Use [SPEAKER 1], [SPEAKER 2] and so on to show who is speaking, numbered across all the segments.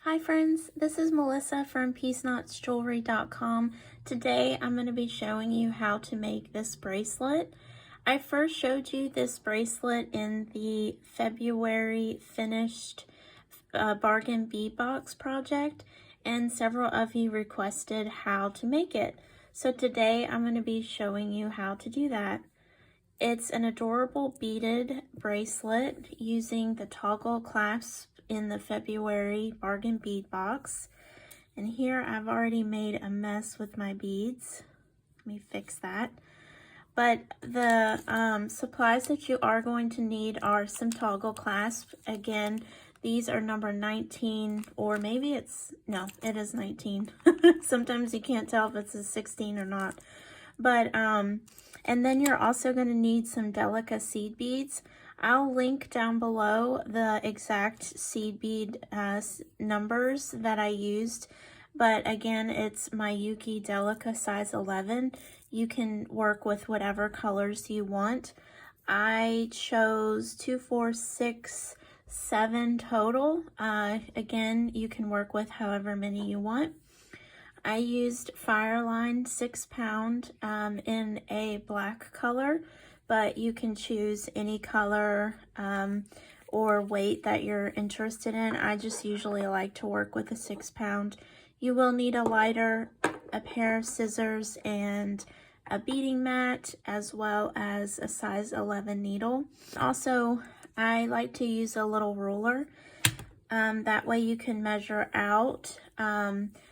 [SPEAKER 1] Hi friends, this is Melissa from PeaceKnotsJewelry.com. Today I'm going to be showing you how to make this bracelet. I first showed you this bracelet in the February finished bargain bead box project, and several of you requested how to make it. So today I'm going to be showing you how to do that. It's an adorable beaded bracelet using the toggle clasp in the February bargain bead box. And here I've already made a mess with my beads. Let me fix that. But the supplies that you are going to need are some toggle clasps. Again, these are number 19, or maybe it's, no, it is 19. Sometimes you can't tell if it's a 16 or not. But, and then you're also going to need some delica seed beads. I'll link down below the exact seed bead numbers that I used. But again, it's Miyuki Delica size 11. You can work with whatever colors you want. I chose 2, 4, 6, 7 total. Again, you can work with however many you want. I used Fireline 6 pound in a black color, but you can choose any color or weight that you're interested in. I just usually like to work with a 6 pound. You will need a lighter, a pair of scissors, and a beading mat, as well as a size 11 needle. Also, I like to use a little ruler. That way you can measure out.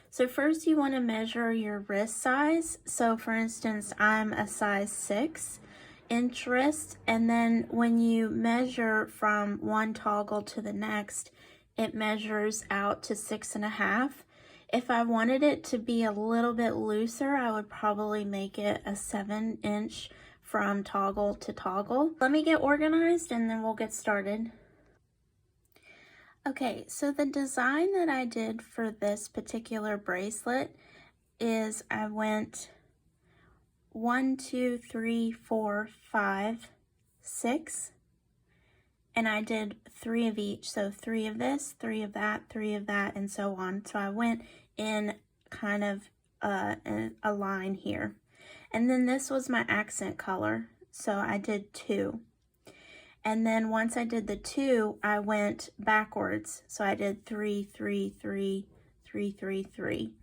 [SPEAKER 1] So first you want to measure your wrist size. So for instance, I'm a size 6-inch wrist, and then when you measure from one toggle to the next, it measures out to 6.5. If I wanted it to be a little bit looser, I would probably make it a 7-inch from toggle to toggle. Let me get organized and then we'll get started. Okay, so the design that I did for this particular bracelet is I went 1, 2, 3, 4, 5, 6, and I did 3 of each. So 3 of this, 3 of that, 3 of that, and so on. So I went in kind of a line here. And then this was my accent color, so I did 2. And then once I did the 2, I went backwards. So I did 3, 3, 3, 3, 3, 3.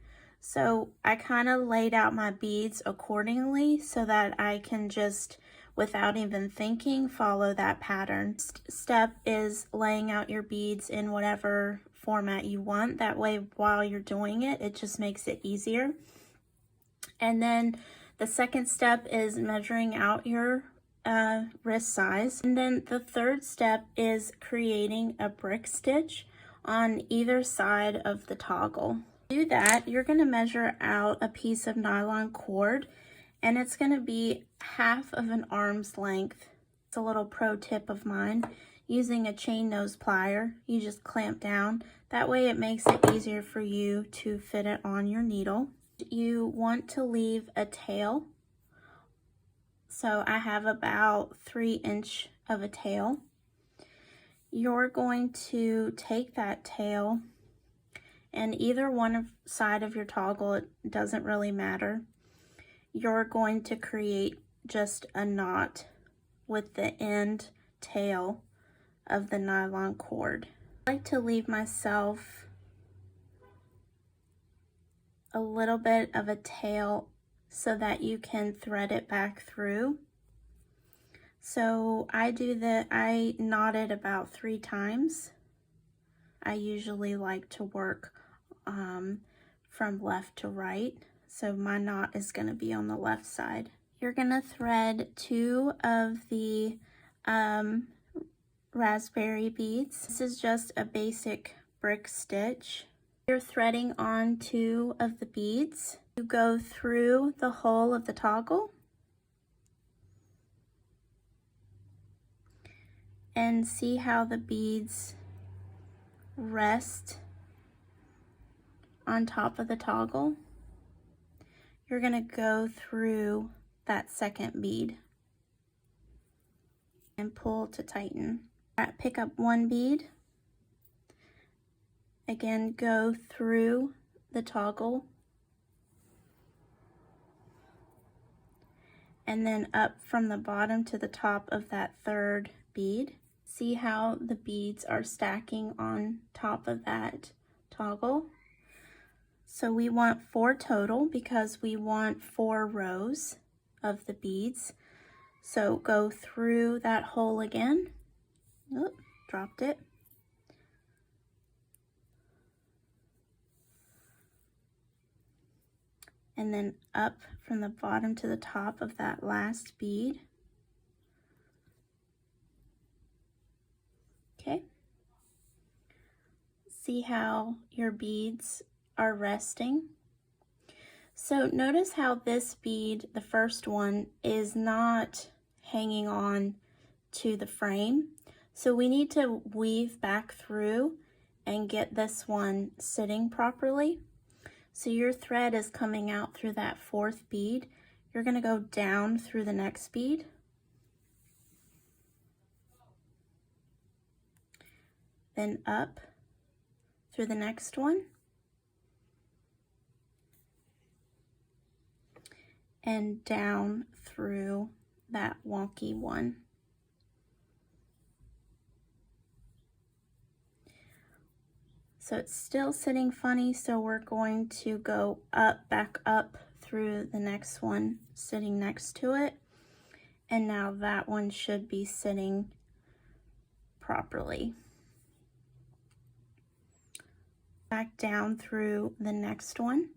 [SPEAKER 1] So I kind of laid out my beads accordingly so that I can just, without even thinking, follow that pattern. Step is laying out your beads in whatever format you want. That way, while you're doing it, it just makes it easier. And then the second step is measuring out your wrist size. And then the third step is creating a brick stitch on either side of the toggle. To do that, you're going to measure out a piece of nylon cord, and it's going to be 1/2 of an arm's length. It's a little pro tip of mine. Using a chain nose plier, you just clamp down. That way it makes it easier for you to fit it on your needle. You want to leave a tail. So I have about 3-inch of a tail. You're going to take that tail, and either one side of your toggle, it doesn't really matter. You're going to create just a knot with the end tail of the nylon cord. I like to leave myself a little bit of a tail so that you can thread it back through. So I knot it about 3 times. I usually like to work from left to right. So my knot is going to be on the left side. You're going to thread 2 of the raspberry beads. This is just a basic brick stitch. You're threading on 2 of the beads. You go through the hole of the toggle and see how the beads rest on top of the toggle. You're going to go through that second bead and pull to tighten. Pick up 1 bead Again, go through the toggle and then up from the bottom to the top of that third bead. See how the beads are stacking on top of that toggle? So we want 4 total because we want 4 rows of the beads. So go through that hole again. Oop, dropped it. And then up from the bottom to the top of that last bead. Okay. See how your beads are resting? So notice how this bead, the first one, is not hanging on to the frame. So we need to weave back through and get this one sitting properly. So your thread is coming out through that 4th bead. You're going to go down through the next bead. Then up through the next one. And down through that wonky one. So it's still sitting funny, so we're going to go up, back up through the next one sitting next to it. And now that one should be sitting properly. Back down through the next one.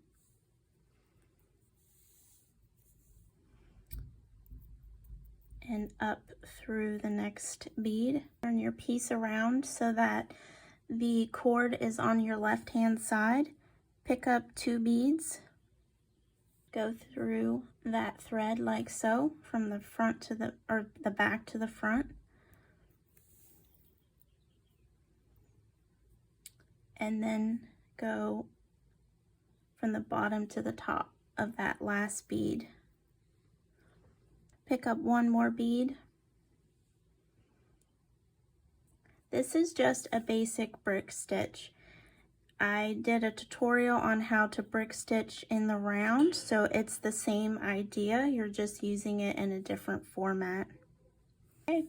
[SPEAKER 1] And up through the next bead. Turn your piece around so that the cord is on your left hand side. Pick up 2 beads. Go through that thread like so, from the front to the back to the front. And then go from the bottom to the top of that last bead. Pick up 1 more bead. This is just a basic brick stitch. I did a tutorial on how to brick stitch in the round, so it's the same idea. You're just using it in a different format. Okay.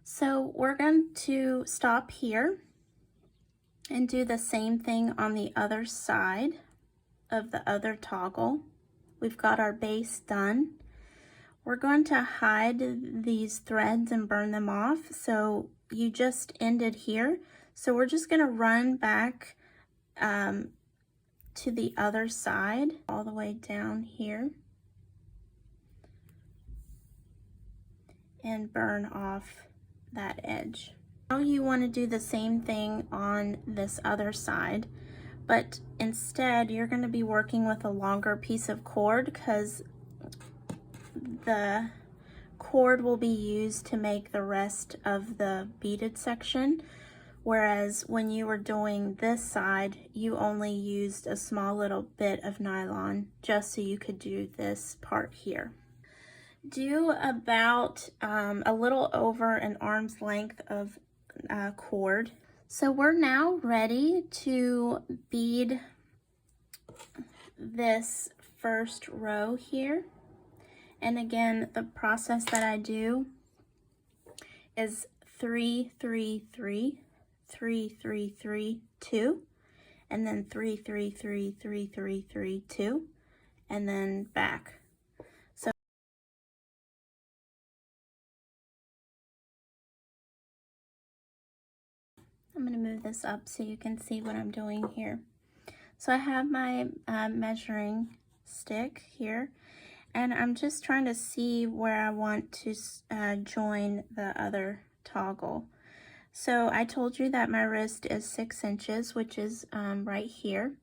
[SPEAKER 1] So we're going to stop here and do the same thing on the other side of the other toggle. We've got our base done. We're going to hide these threads and burn them off. So you just ended here. So we're just going to run back to the other side, all the way down here, and burn off that edge. Now you want to do the same thing on this other side, but instead you're going to be working with a longer piece of cord because the cord will be used to make the rest of the beaded section, whereas when you were doing this side, you only used a small little bit of nylon just so you could do this part here. Do about a little over an arm's length of cord. So we're now ready to bead this first row here. And again, the process that I do is 3 3 3 3 3 3 2, and then 3 3 3 3 3 3 2, and then back. So I'm going to move this up so you can see what I'm doing here. So I have my measuring stick here, and I'm just trying to see where I want to join the other toggle. So I told you that my wrist is 6 inches, which is right here.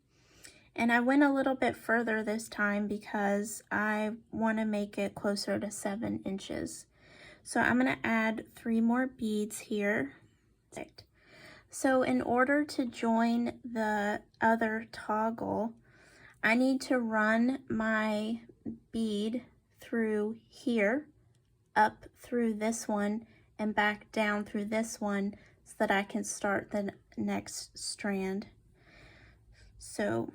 [SPEAKER 1] And I went a little bit further this time because I want to make it closer to 7 inches. So I'm going to add 3 more beads here. So in order to join the other toggle, I need to run my bead through here, up through this one, and back down through this one, that I can start the next strand. So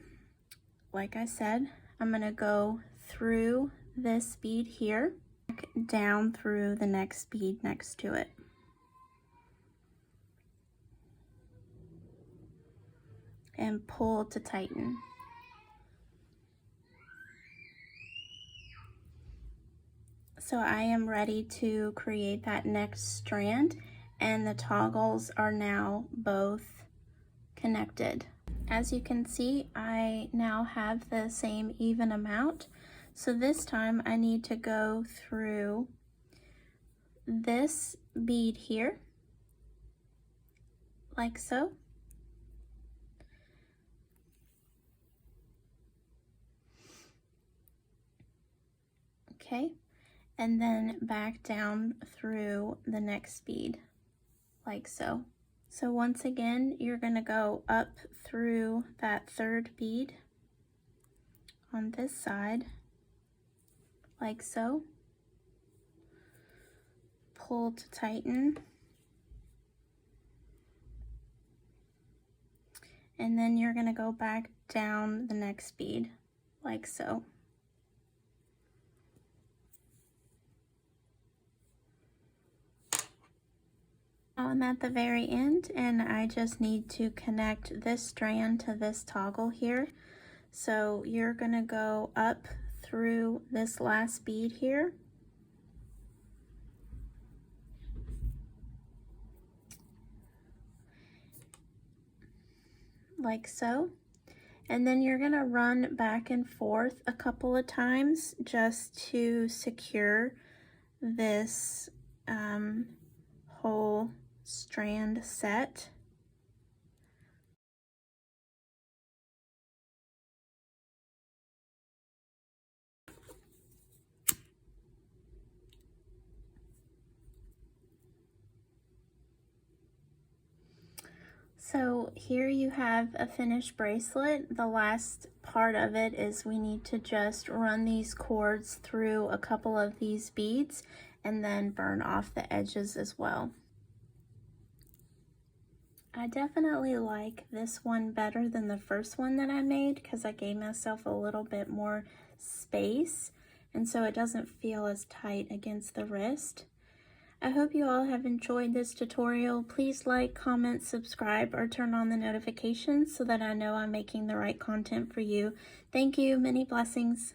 [SPEAKER 1] like I said, I'm going to go through this bead here, down through the next bead next to it. And pull to tighten. So I am ready to create that next strand, and the toggles are now both connected. As you can see, I now have the same even amount. So this time I need to go through this bead here, like so. Okay, and then back down through the next bead, like so. So once again, you're going to go up through that third bead on this side, like so. Pull to tighten. And then you're going to go back down the next bead, like so. Now I'm at the very end, and I just need to connect this strand to this toggle here. So you're going to go up through this last bead here, like so. And then you're going to run back and forth a couple of times just to secure this whole strand set. So here you have a finished bracelet. The last part of it is we need to just run these cords through a couple of these beads and then burn off the edges as well. I definitely like this one better than the first one that I made because I gave myself a little bit more space, and so it doesn't feel as tight against the wrist. I hope you all have enjoyed this tutorial. Please like, comment, subscribe, or turn on the notifications so that I know I'm making the right content for you. Thank you. Many blessings.